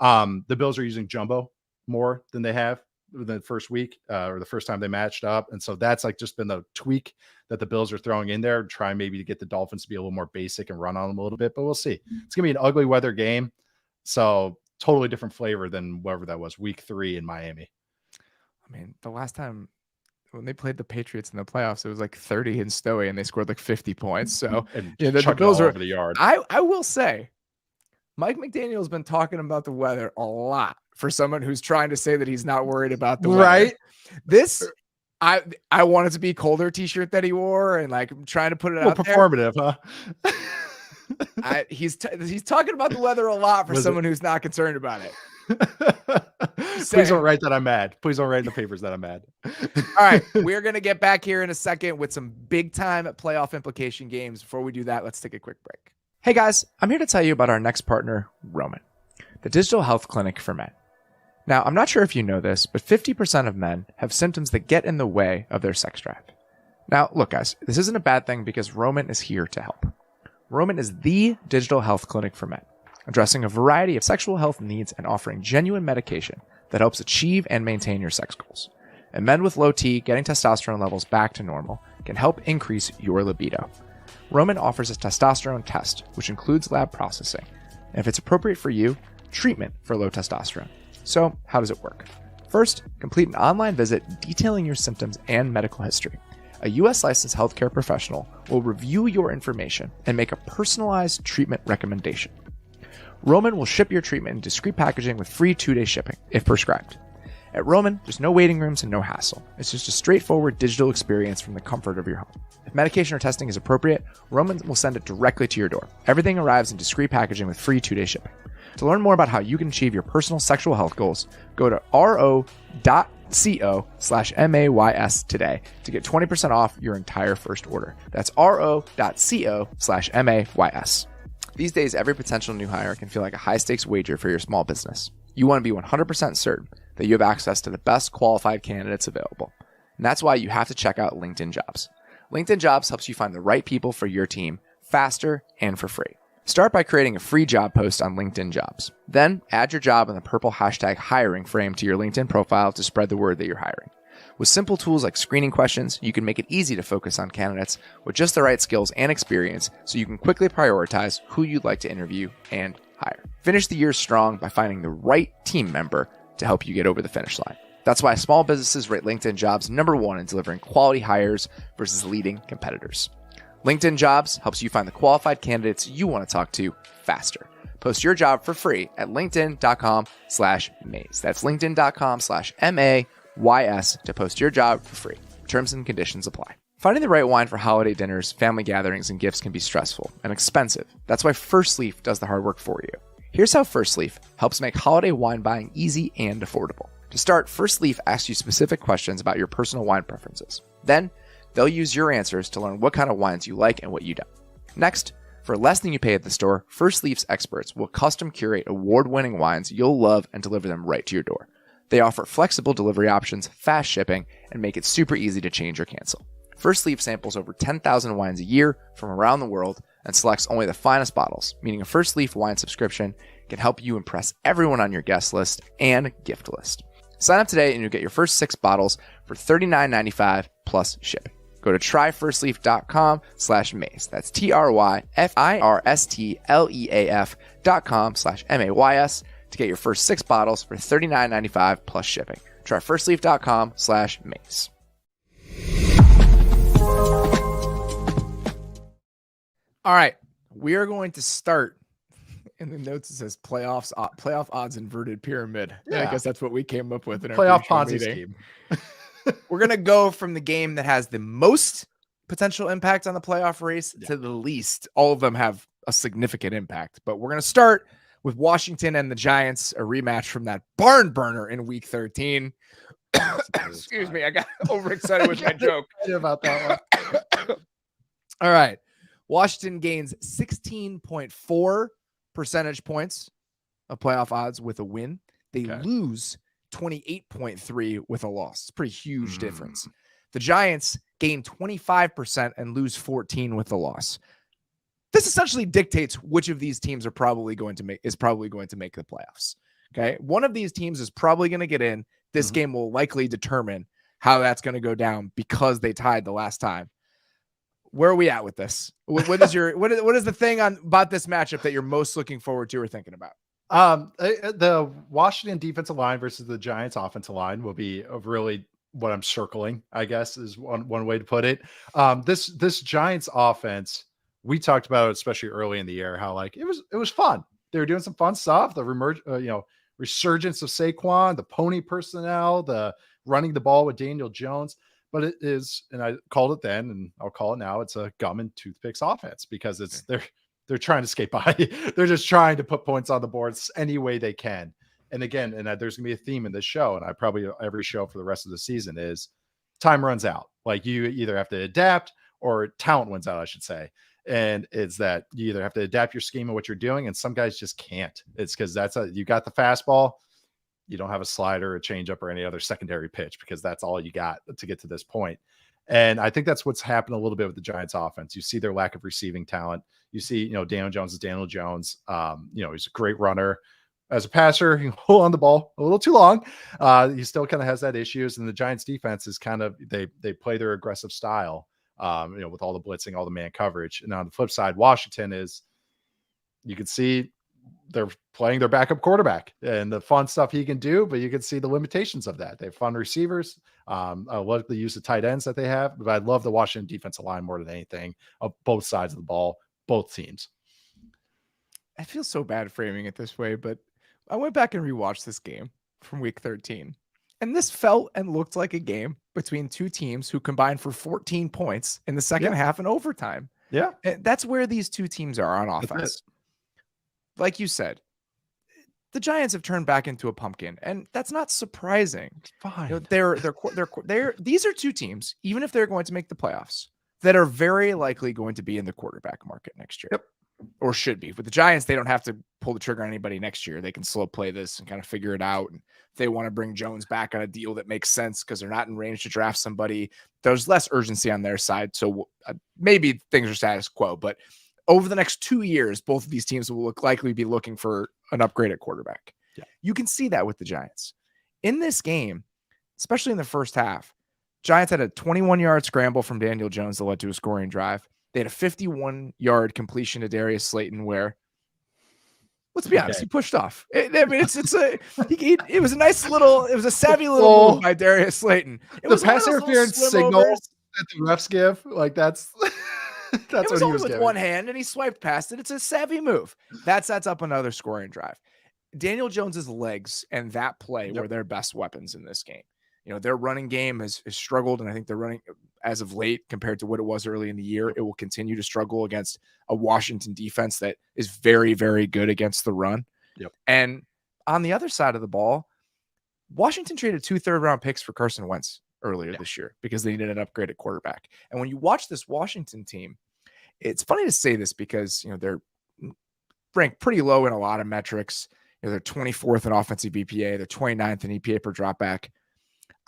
The Bills are using jumbo more than they have the first week or the first time they matched up. And so that's like just been the tweak that the Bills are throwing in there, trying maybe to get the Dolphins to be a little more basic and run on them a little bit, but we'll see. It's gonna be an ugly weather game. So totally different flavor than whatever that was week 3 in Miami. I mean, the last time when they played the Patriots in the playoffs, it was like 30 in Stowey and they scored like 50 points. So the Bills are over the yard. I will say Mike McDaniel's been talking about the weather a lot for someone who's trying to say that he's not worried about the weather. Right. This, I want it to be colder t-shirt that he wore and like I'm trying to put it out performative, there. Huh? He's talking about the weather a lot for someone who's not concerned about it. Please don't write that I'm mad. Please don't write in the papers that I'm mad. All right, we're going to get back here in a second with some big time playoff implication games. Before we do that, let's take a quick break. Hey guys, I'm here to tell you about our next partner, Roman, the digital health clinic for men. Now, I'm not sure if you know this, but 50% of men have symptoms that get in the way of their sex drive. Now, look guys, this isn't a bad thing because Roman is here to help. Roman is the digital health clinic for men, addressing a variety of sexual health needs and offering genuine medication that helps achieve and maintain your sex goals. And men with low T getting testosterone levels back to normal can help increase your libido. Roman offers a testosterone test, which includes lab processing, and if it's appropriate for you, treatment for low testosterone. So, how does it work? First, complete an online visit detailing your symptoms and medical history. A U.S. licensed healthcare professional will review your information and make a personalized treatment recommendation. Roman will ship your treatment in discreet packaging with free 2-day shipping, if prescribed. At Roman, there's no waiting rooms and no hassle. It's just a straightforward digital experience from the comfort of your home. If medication or testing is appropriate, Roman will send it directly to your door. Everything arrives in discreet packaging with free 2-day shipping. To learn more about how you can achieve your personal sexual health goals, go to ro.co/MAYS today to get 20% off your entire first order. That's ro.co/MAYS. These days, every potential new hire can feel like a high-stakes wager for your small business. You want to be 100% certain that you have access to the best qualified candidates available. And that's why you have to check out LinkedIn Jobs. LinkedIn Jobs helps you find the right people for your team faster and for free. Start by creating a free job post on LinkedIn Jobs. Then add your job in the purple hashtag hiring frame to your LinkedIn profile to spread the word that you're hiring. With simple tools like screening questions, you can make it easy to focus on candidates with just the right skills and experience so you can quickly prioritize who you'd like to interview and hire. Finish the year strong by finding the right team member to help you get over the finish line. That's why small businesses rate LinkedIn Jobs #1 in delivering quality hires versus leading competitors. LinkedIn Jobs helps you find the qualified candidates you want to talk to faster. Post your job for free at linkedin.com/maze. That's linkedin.com/MAYS to post your job for free. Terms and conditions apply. Finding the right wine for holiday dinners, family gatherings, and gifts can be stressful and expensive. That's why First Leaf does the hard work for you. Here's how First Leaf helps make holiday wine buying easy and affordable. To start, First Leaf asks you specific questions about your personal wine preferences. Then, they'll use your answers to learn what kind of wines you like and what you don't. Next, for less than you pay at the store, First Leaf's experts will custom curate award-winning wines you'll love and deliver them right to your door. They offer flexible delivery options, fast shipping, and make it super easy to change or cancel. First Leaf samples over 10,000 wines a year from around the world and selects only the finest bottles, meaning a First Leaf wine subscription can help you impress everyone on your guest list and gift list. Sign up today and you'll get your first 6 bottles for $39.95 plus shipping. Go to tryfirstleaf.com/maze. That's tryfirstleaf.com/MAYS to get your first 6 bottles for $39.95 plus shipping. Tryfirstleaf.com/maze. All right, we are going to start. In the notes, it says playoff odds inverted pyramid. Yeah. I guess that's what we came up with in our playoff Ponzi scheme. We're going to go from the game that has the most potential impact on the playoff race to the least. All of them have a significant impact, but we're going to start with Washington and the Giants, a rematch from that barn burner in week 13. Excuse me. I got overexcited with my joke about that one. All right. Washington gains 16.4 percentage points of playoff odds with a win. They lose 28.3 with a loss. It's a pretty huge difference. The Giants gain 25% and lose 14 with a loss. This essentially dictates which of these teams is probably going to make the playoffs. Okay. One of these teams is probably going to get in. This game will likely determine how that's going to go down because they tied the last time. Where are we at with this? What is the thing about this matchup that you're most looking forward to or thinking about? The Washington defensive line versus the Giants offensive line will be really what I'm circling, I guess, is one way to put it. This Giants offense, we talked about it, especially early in the year, how like it was fun. They were doing some fun stuff. The resurgence of Saquon, the pony personnel, the running the ball with Daniel Jones. But it is, and I called it then, and I'll call it now, it's a gum and toothpicks offense because they're trying to skate by. They're just trying to put points on the boards any way they can. And again, and there's gonna be a theme in this show, and I probably every show for the rest of the season is time runs out. Like you either have to adapt or talent wins out, I should say. And it's that you either have to adapt your scheme and what you're doing, and some guys just can't. It's because you got the fastball, you don't have a slider, a changeup, or any other secondary pitch because that's all you got to get to this point. And I think that's what's happened a little bit with the Giants offense. You see their lack of receiving talent. You see, Daniel Jones is Daniel Jones. He's a great runner. As a passer, he hold on the ball a little too long. He still kind of has that issues. And the Giants defense is kind of, they play their aggressive style, with all the blitzing, all the man coverage. And on the flip side, Washington is, you can see they're playing their backup quarterback and the fun stuff he can do, but you can see the limitations of that. They have fun receivers. I love the use of tight ends that they have, but I love the Washington defensive line more than anything of both sides of the ball, both teams. I feel so bad framing it this way, but I went back and rewatched this game from week 13, and this felt and looked like a game between two teams who combined for 14 points in the second half and overtime. Yeah. And that's where these two teams are on offense. Like you said, the Giants have turned back into a pumpkin, and that's not surprising. It's fine. These are two teams, even if they're going to make the playoffs, that are very likely going to be in the quarterback market next year. Yep. Or should be. With the Giants, they don't have to pull the trigger on anybody next year. They can slow play this and kind of figure it out. And if they want to bring Jones back on a deal that makes sense because they're not in range to draft somebody, there's less urgency on their side. So maybe things are status quo, but over the next 2 years, both of these teams will likely be looking for an upgrade at quarterback. Yeah. You can see that with the Giants. In this game, especially in the first half, Giants had a 21-yard scramble from Daniel Jones that led to a scoring drive. They had a 51-yard completion to Darius Slayton where, let's be honest, he pushed off. It was a nice little, it was a savvy little move by Darius Slayton. It was the pass interference signal that the refs give, like that's what he was with giving. One hand, and he swiped past it. It's a savvy move. That sets up another scoring drive. Daniel Jones's legs and that play were their best weapons in this game. Their running game has struggled, and I think they're running as of late compared to what it was early in the year. It will continue to struggle against a Washington defense that is very, very good against the run. Yep. And on the other side of the ball, Washington traded 2 third-round picks for Carson Wentz earlier this year because they needed an upgrade at quarterback. And when you watch this Washington team, it's funny to say this because, they're ranked pretty low in a lot of metrics. They're 24th in offensive EPA. They're 29th in EPA per dropback.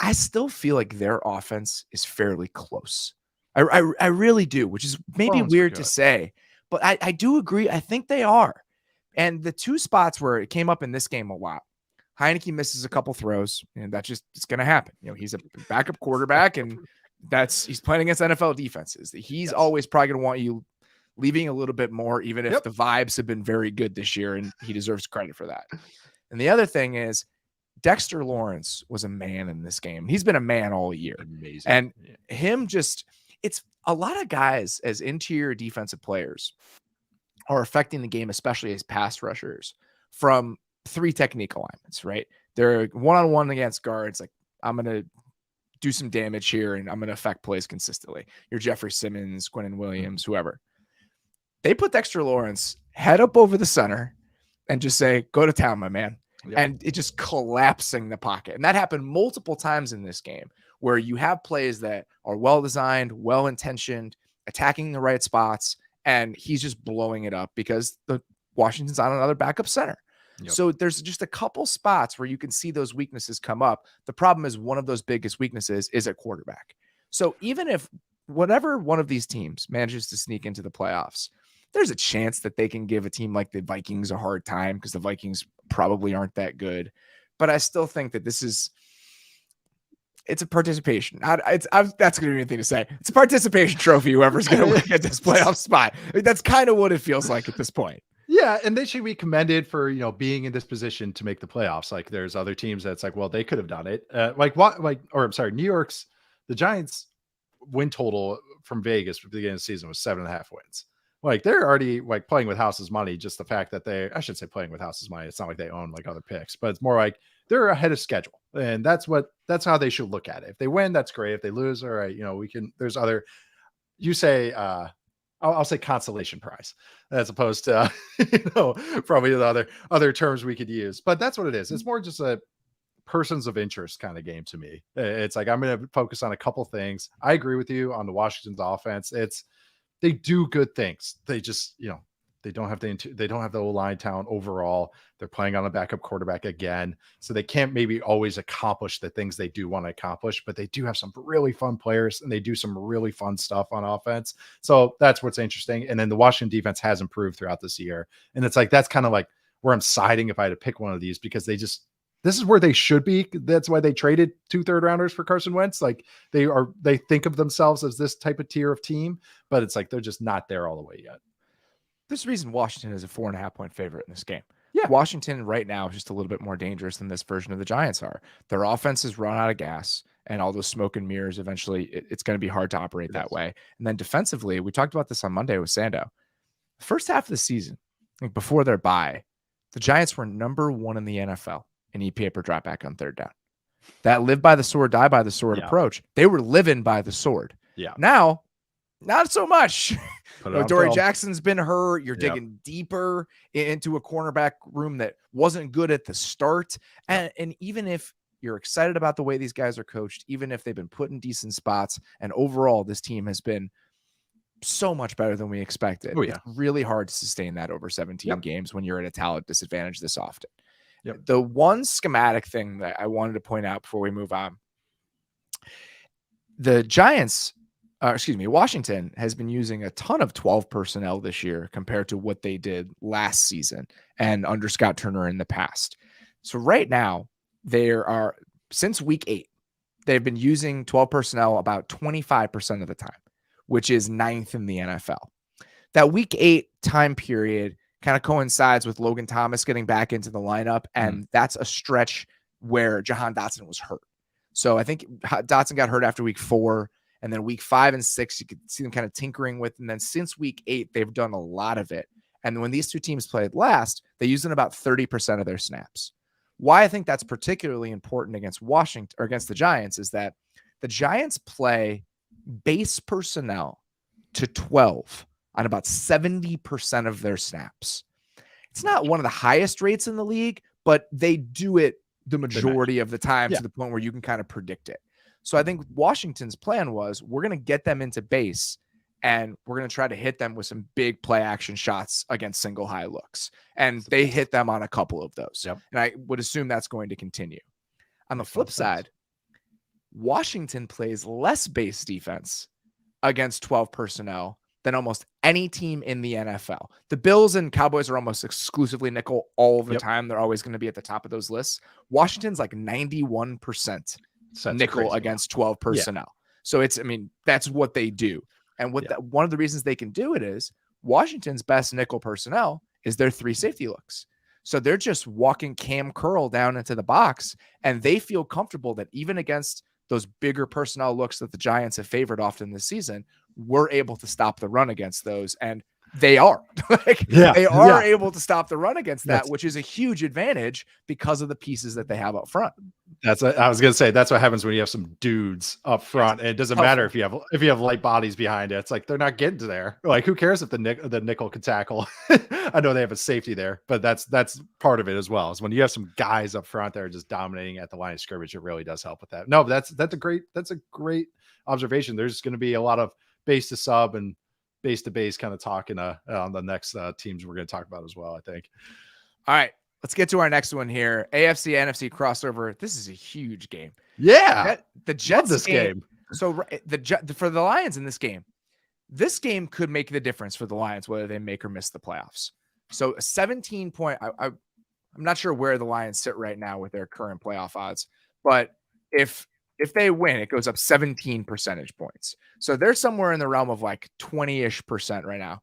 I still feel like their offense is fairly close. I really do, which is maybe weird to say, but I do agree. I think they are. And the two spots where it came up in this game a lot, Heineke misses a couple throws, and that's just, it's going to happen. He's a backup quarterback, and he's playing against NFL defenses. He's always probably going to want you leaving a little bit more, even if the vibes have been very good this year, and he deserves credit for that. And the other thing is, Dexter Lawrence was a man in this game. He's been a man all year. Amazing. And it's a lot of guys as interior defensive players are affecting the game, especially as pass rushers, from 3 technique alignments, right? They're one-on-one against guards. Like, I'm going to do some damage here, and I'm going to affect plays consistently. You're Jeffrey Simmons, Quinnen Williams, whoever. They put Dexter Lawrence head up over the center and just say, go to town, my man. Yep. And it just collapsing the pocket. And that happened multiple times in this game where you have plays that are well-designed, well-intentioned, attacking the right spots, and he's just blowing it up because the Washington's on another backup center. Yep. So there's just a couple spots where you can see those weaknesses come up. The problem is one of those biggest weaknesses is at quarterback. So even if whatever one of these teams manages to sneak into the playoffs, there's a chance that they can give a team like the Vikings a hard time because the Vikings probably aren't that good. But I still think that it's a participation. That's going to be anything to say. It's a participation trophy, whoever's going to get this playoff spot. That's kind of what it feels like at this point. Yeah, and they should be commended for, being in this position to make the playoffs. Like, there's other teams that's like, well, they could have done it. New York's, the Giants win total from Vegas for the beginning of the season was 7.5 wins. Like, they're already like playing with house's money. Just the fact that I should say playing with house's money. It's not like they own like other picks, but it's more like they're ahead of schedule. And that's how they should look at it. If they win, that's great. If they lose, all right, there's other, you say, I'll say consolation prize as opposed to, probably the other terms we could use, but that's what it is. It's more just a persons of interest kind of game to me. It's like, I'm going to focus on a couple things. I agree with you on the Washington's offense. They do good things. They just, they don't have the O-line talent overall. They're playing on a backup quarterback again. So they can't maybe always accomplish the things they do want to accomplish, but they do have some really fun players and they do some really fun stuff on offense. So that's what's interesting. And then the Washington defense has improved throughout this year. And it's like, that's kind of like where I'm siding if I had to pick one of these, because this is where they should be. That's why they traded 2 third-rounders for Carson Wentz. Like they think of themselves as this type of tier of team, but it's like, they're just not there all the way yet. There's a reason Washington is a 4.5-point favorite in this game. Yeah. Washington right now is just a little bit more dangerous than this version of the Giants are. Their offense is run out of gas, and all those smoke and mirrors, eventually it's going to be hard to operate that way. And then defensively, we talked about this on Monday with Sando. First half of the season, like before their bye, the Giants were number 1 in the NFL in EPA per dropback on third down. That live by the sword, die by the sword approach. They were living by the sword. Yeah. Now, not so much. Dory film. Jackson's been hurt. You're digging deeper into a cornerback room that wasn't good at the start. And even if you're excited about the way these guys are coached, even if they've been put in decent spots, and overall this team has been so much better than we expected. It's really hard to sustain that over 17 games when you're at a talent disadvantage this often. The one schematic thing that I wanted to point out before we move on, Washington has been using a ton of 12 personnel this year compared to what they did last season and under Scott Turner in the past. So right now, since week 8, they've been using 12 personnel about 25% of the time, which is 9th in the NFL. That week 8 time period kind of coincides with Logan Thomas getting back into the lineup, and that's a stretch where Jahan Dotson was hurt. So I think Dotson got hurt after week 4, and then week 5 and 6, you could see them kind of tinkering with. And then since week 8, they've done a lot of it. And when these two teams played last, they used in about 30% of their snaps. Why I think that's particularly important against Washington or against the Giants is that the Giants play base personnel to 12 on about 70% of their snaps. It's not one of the highest rates in the league, but they do it the majority of the time to the point where you can kind of predict it. So I think Washington's plan was, we're going to get them into base and we're going to try to hit them with some big play action shots against single high looks. And they hit them on a couple of those. And I would assume that's going to continue. On the flip side, Washington plays less base defense against 12 personnel than almost any team in the NFL. The Bills and Cowboys are almost exclusively nickel all the time. They're always going to be at the top of those lists. Washington's like 91% nickel against 12 personnel. So that's what they do. And one of the reasons they can do it is Washington's best nickel personnel is their 3 safety looks. So they're just walking Cam Curl down into the box, and they feel comfortable that even against those bigger personnel looks that the Giants have favored often this season, we're able to stop the run against those. And they are able to stop the run against that, which is a huge advantage because of the pieces that they have up front. I was going to say, that's what happens when you have some dudes up front. And it doesn't matter if you have light bodies behind it. It's like, they're not getting to there. Like, who cares if the nickel can tackle? I know they have a safety there, but that's part of it as well. Is when you have some guys up front that are just dominating at the line of scrimmage, it really does help with that. No, but that's a great observation. There's going to be a lot of base to sub and base to base kind of talking on the next teams we're going to talk about as well, I think. All right, let's get to our next one here. AFC NFC crossover. This is a huge game. Yeah. The Jets this game. So for the Lions in this game could make the difference for the Lions, whether they make or miss the playoffs. So a 17-point, I'm not sure where the Lions sit right now with their current playoff odds, but if they win, it goes up 17 percentage points. So they're somewhere in the realm of like 20-ish% right now.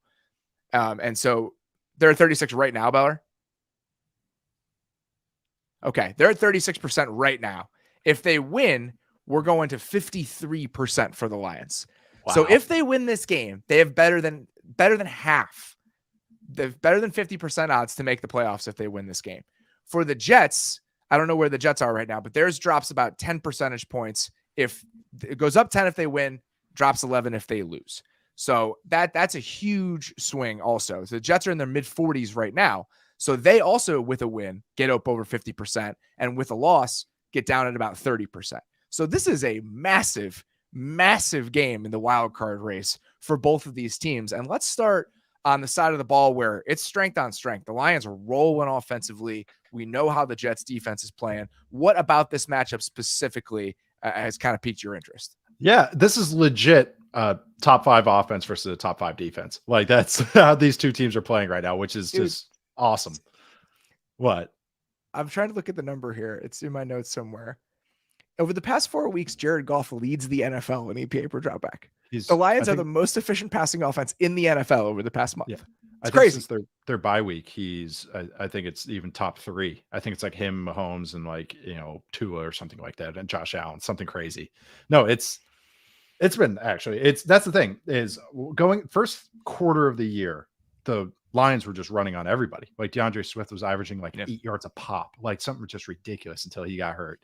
And so they're at 36 right now, Beller. Okay. They're at 36% right now. If they win, we're going to 53% for the Lions. Wow. So if they win this game, they have better than half. They've better than 50% odds to make the playoffs if they win this game. For the Jets, I don't know where the Jets are right now, but theirs drops about 10 percentage points. If it goes up 10 if they win, drops 11 if they lose. So that's a huge swing also. So the Jets are in their mid 40s right now. So they also, with a win, get up over 50%, and with a loss, get down at about 30%. So this is a massive, massive game in the wild card race for both of these teams. And let's start on the side of the ball where it's strength on strength. The Lions are rolling offensively. We know how the Jets defense is playing. What about this matchup specifically has kind of piqued your interest? Yeah, this is legit top 5 offense versus a top 5 defense. Like that's how these two teams are playing right now, which is just awesome. What? I'm trying to look at the number here. It's in my notes somewhere. Over the past 4 weeks, Jared Goff leads the NFL in EPA per dropback. The Lions are the most efficient passing offense in the NFL over the past month. Yeah. It's crazy. Since their bye week, I think it's even top 3. I think it's like him, Mahomes, and like, Tua or something like that, and Josh Allen, something crazy. No, it's been actually, that's the thing is going first quarter of the year, the Lions were just running on everybody. Like DeAndre Swift was averaging like 8 yards a pop, like something just ridiculous until he got hurt.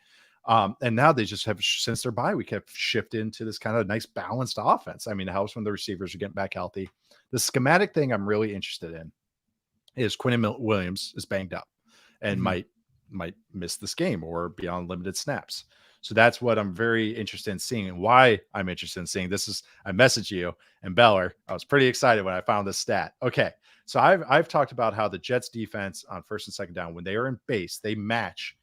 And now they just have, since their bye week, have shifted into this kind of nice balanced offense. I mean, it helps when the receivers are getting back healthy. The schematic thing I'm really interested in is Quinn Williams is banged up and might miss this game or be on limited snaps. So that's what I'm very interested in seeing, and why I'm interested in seeing this is I messaged you and Beller. I was pretty excited when I found this stat. Okay. So I've talked about how the Jets defense on first and second down, when they are in base, they match,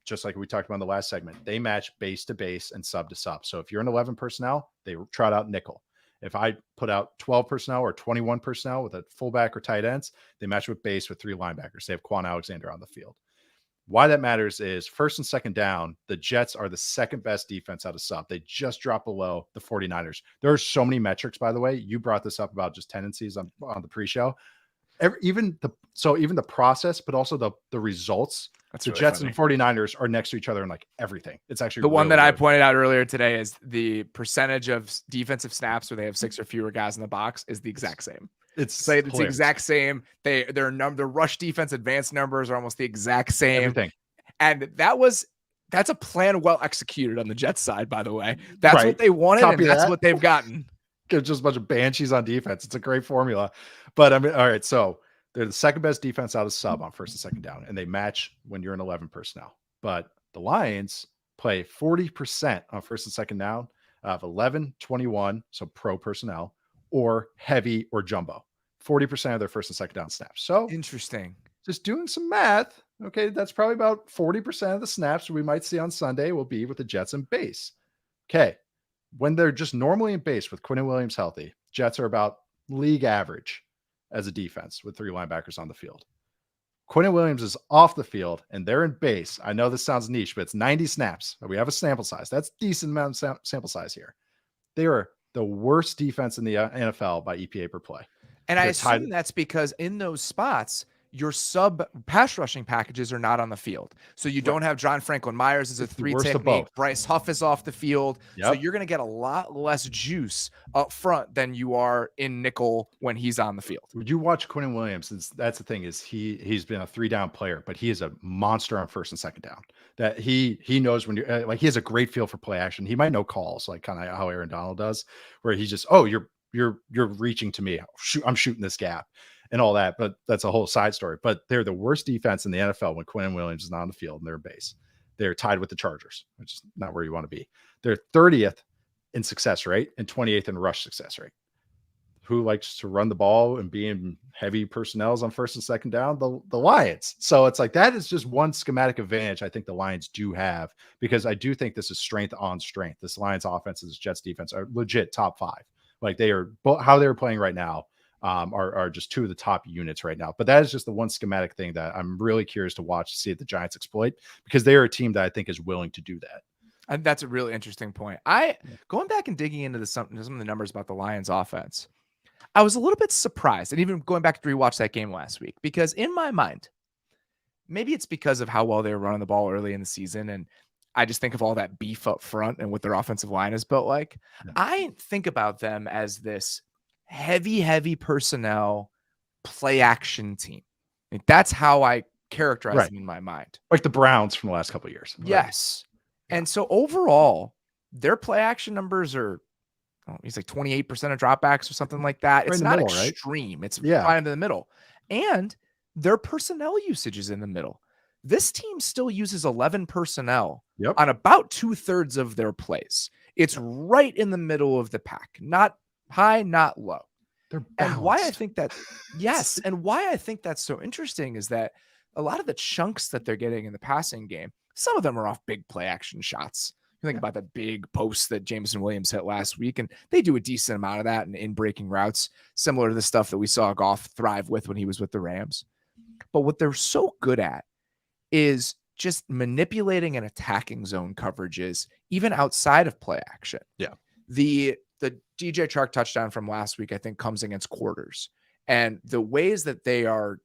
just like we talked about in the last segment, they match base to base and sub to sub. So if you're an 11 personnel, they trot out nickel. If I put out 12 personnel or 21 personnel with a fullback or tight ends, they match with base with 3 linebackers. They have Quan Alexander on the field. Why that matters is first and second down, the Jets are the second best defense out of sub. They just dropped below the 49ers. There are so many metrics, by the way. You brought this up about just tendencies on the pre-show. Even the process, but also the results. That's the really Jets funny. and 49ers are next to each other in like everything. It's actually the one really that I good. pointed out earlier today is the percentage of defensive snaps where they have 6 or fewer guys in the box is the exact same. It's the exact same. Their rush defense advanced numbers are almost the exact same. Everything. And that's a plan well executed on the Jets side, by the way. That's Right. what they wanted, Copy and that's that. what they've gotten. Just a bunch of banshees on defense. It's a great formula. But I mean, all right. So they're the second best defense out of sub on first and second down, and they match when you're in 11 personnel. But the Lions play 40% on first and second down of 11, 21, so pro personnel, or heavy or jumbo. 40% of their first and second down snaps. So Interesting. just doing some math. Okay, that's probably about 40% of the snaps we might see on Sunday will be with the Jets in base. Okay, when they're just normally in base with Quinn Williams healthy, Jets are about league average as a defense with 3 linebackers on the field. Quinn Williams is off the field and they're in base. I know this sounds niche, but it's 90 snaps. We have a sample size. That's decent amount of sample size here. They are the worst defense in the NFL by EPA per play. And I assume that's because in those spots, your sub pass rushing packages are not on the field. So you don't have John Franklin Myers as a 3 technique. Bryce Huff is off the field. Yep. So you're going to get a lot less juice up front than you are in nickel when he's on the field. Would you watch Quinn Williams? That's the thing is he's been a 3-down player, but he is a monster on first and second down. That he knows when you're like, he has a great feel for play action. He might know calls like kind of how Aaron Donald does, where he's just, oh, you're reaching to me. I'm shooting this gap. And all that, but that's a whole side story. But they're the worst defense in the NFL when Quinn Williams is not on the field and they're base. They're tied with the Chargers, which is not where you want to be. They're 30th in success rate and 28th in rush success rate. Who likes to run the ball and be in heavy personnels on first and second down? The Lions. So it's like that is just one schematic advantage I think the Lions do have, because I do think this is strength on strength. This Lions offense and this Jets defense are legit top 5. Like they are how they're playing right now. Are just 2 of the top units right now. But that is just the one schematic thing that I'm really curious to watch to see if the Giants exploit, because they are a team that I think is willing to do that. And that's a really interesting point. Going back and digging into some of the numbers about the Lions offense, I was a little bit surprised, and even going back to rewatch that game last week, because in my mind, maybe it's because of how well they were running the ball early in the season, and I just think of all that beef up front and what their offensive line is built like. Yeah. I think about them as this heavy personnel play action team. Like that's how I characterize them in my mind. Like the Browns from the last couple of years. Yes. Right. And so overall, their play action numbers are he's like 28% of dropbacks or something like that. Right it's in the not middle, right? extreme. It's Yeah. fine in the middle. And their personnel usage is in the middle. This team still uses 11 personnel Yep. on about 2/3 of their plays. It's right in the middle of the pack, not high, not low. They're And why I balanced. think that, yes, and why I think that's so interesting is that a lot of the chunks that they're getting in the passing game, some of them are off big play action shots. You think about that big post that Jameson Williams hit last week, and they do a decent amount of that in breaking routes, similar to the stuff that we saw Goff thrive with when he was with the Rams. But what they're so good at is just manipulating and attacking zone coverages, even outside of play action. Yeah. The DJ Chark touchdown from last week, I think, comes against quarters. And the ways that they are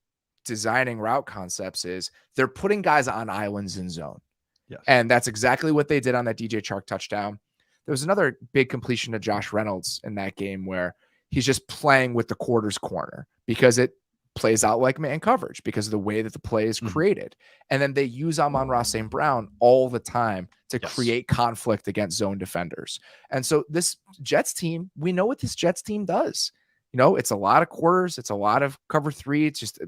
designing route concepts is they're putting guys on islands in zone. Yes. And that's exactly what they did on that DJ Chark touchdown. There was another big completion to Josh Reynolds in that game where he's just playing with the quarters corner because it plays out like man coverage because of the way that the play is created. And then they use Amon-Ra St. Brown all the time to create conflict against zone defenders. And so this Jets team, we know what this Jets team does. You know, it's a lot of quarters. It's a lot of cover three. It's just,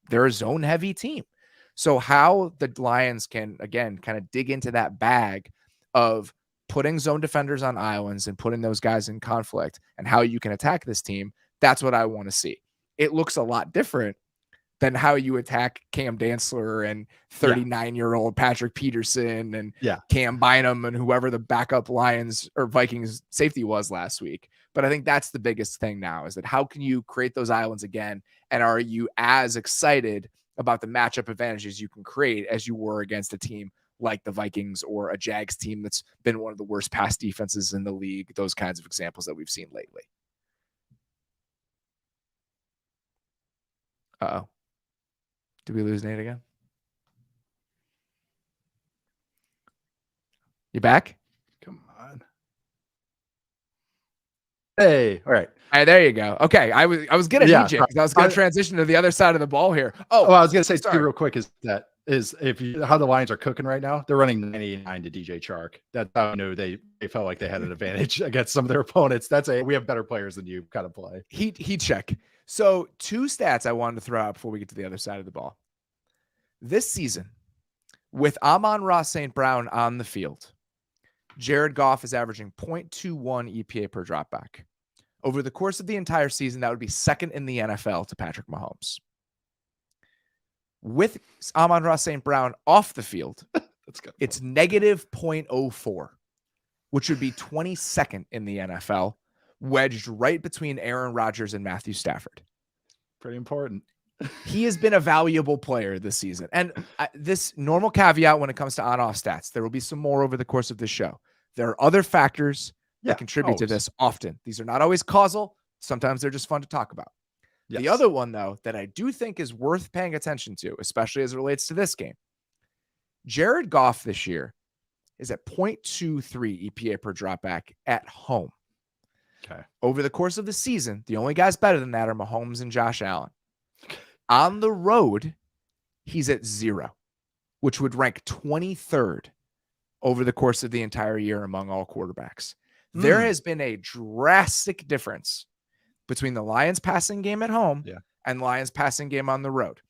they're a zone heavy team. So how the Lions can, again, kind of dig into that bag of putting zone defenders on islands and putting those guys in conflict and how you can attack this team, that's what I want to see. It looks a lot different than how you attack Cam Dantzler and 39-year-old Patrick Peterson and Cam Bynum and whoever the backup Lions or Vikings safety was last week. But I think that's the biggest thing now is that how can you create those islands again? And are you as excited about the matchup advantages you can create as you were against a team like the Vikings or a Jags team that's been one of the worst pass defenses in the league, those kinds of examples that we've seen lately? Uh-oh. Did we lose Nate again? You back? Come on. Hey, all right. All right, there you go. Okay, I was gonna need you because I was gonna transition to the other side of the ball here. Oh, I was gonna say too, real quick, is if you how the Lions are cooking right now, they're running 99 to DJ Chark. That's how I know they felt like they had an advantage against some of their opponents. We have better players than you kind of play. Heat check. So 2 stats I wanted to throw out before we get to the other side of the ball. This season, with Amon-Ra St. Brown on the field, Jared Goff is averaging 0.21 EPA per dropback. Over the course of the entire season, that would be second in the NFL to Patrick Mahomes. With Amon-Ra St. Brown off the field, it's negative 0.04, which would be 22nd in the NFL, wedged right between Aaron Rodgers and Matthew Stafford. Pretty important. He has been a valuable player this season. And this normal caveat when it comes to on-off stats, there will be some more over the course of this show. There are other factors that contribute to this often. These are not always causal. Sometimes they're just fun to talk about. Yes. The other one, though, that I do think is worth paying attention to, especially as it relates to this game, Jared Goff this year is at 0.23 EPA per dropback at home. Okay. Over the course of the season, the only guys better than that are Mahomes and Josh Allen. On the road, he's at 0, which would rank 23rd over the course of the entire year among all quarterbacks. There has been a drastic difference between the Lions passing game at home and Lions passing game on the road.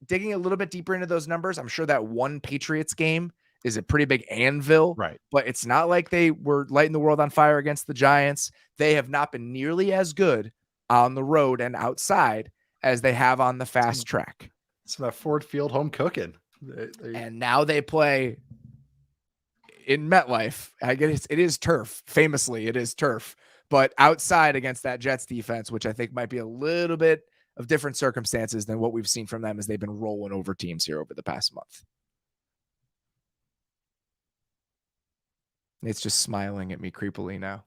Digging a little bit deeper into those numbers, I'm sure that one Patriots game is a pretty big anvil, right? But it's not like they were lighting the world on fire against the Giants. They have not been nearly as good on the road and outside as they have on the fast track. It's that Ford Field home cooking. And now they play in MetLife. I guess it is turf. Famously, it is turf. But outside against that Jets defense, which I think might be a little bit of different circumstances than what we've seen from them as they've been rolling over teams here over the past month. It's just smiling at me creepily now.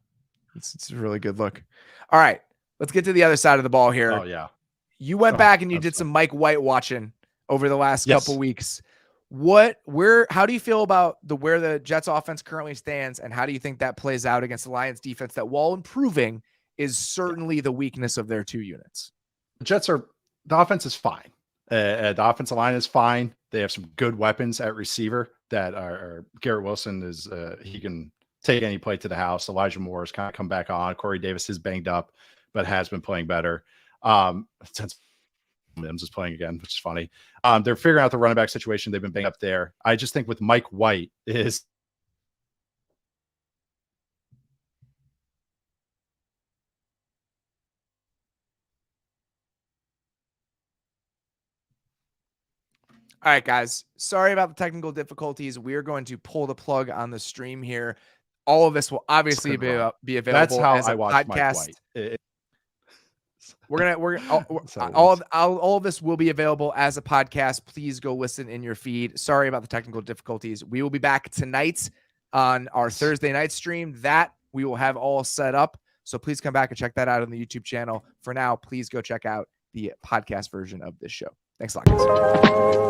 It's a really good look. All right, let's get to the other side of the ball here. Oh, yeah. You went back and you did some Mike White watching over the last couple weeks. How do you feel about where the Jets offense currently stands, and how do you think that plays out against the Lions defense that, while improving, is certainly the weakness of their 2 units? The offense is fine. The offensive line is fine. They have some good weapons at receiver that are Garrett Wilson is he can take any play to the house. Elijah Moore has kind of come back on. Corey Davis is banged up, but has been playing better. Since Mims is playing again, which is funny. They're figuring out the running back situation. They've been banged up there. I just think with Mike White is. All right, guys. Sorry about the technical difficulties. We're going to pull the plug on the stream here. All of this will obviously be available. That's how as a I watch podcast. Mike White. We're all of this will be available as a podcast. Please go listen in your feed. Sorry about the technical difficulties. We will be back tonight on our Thursday night stream. That we will have all set up. So please come back and check that out on the YouTube channel. For now, please go check out the podcast version of this show. Thanks a lot, guys.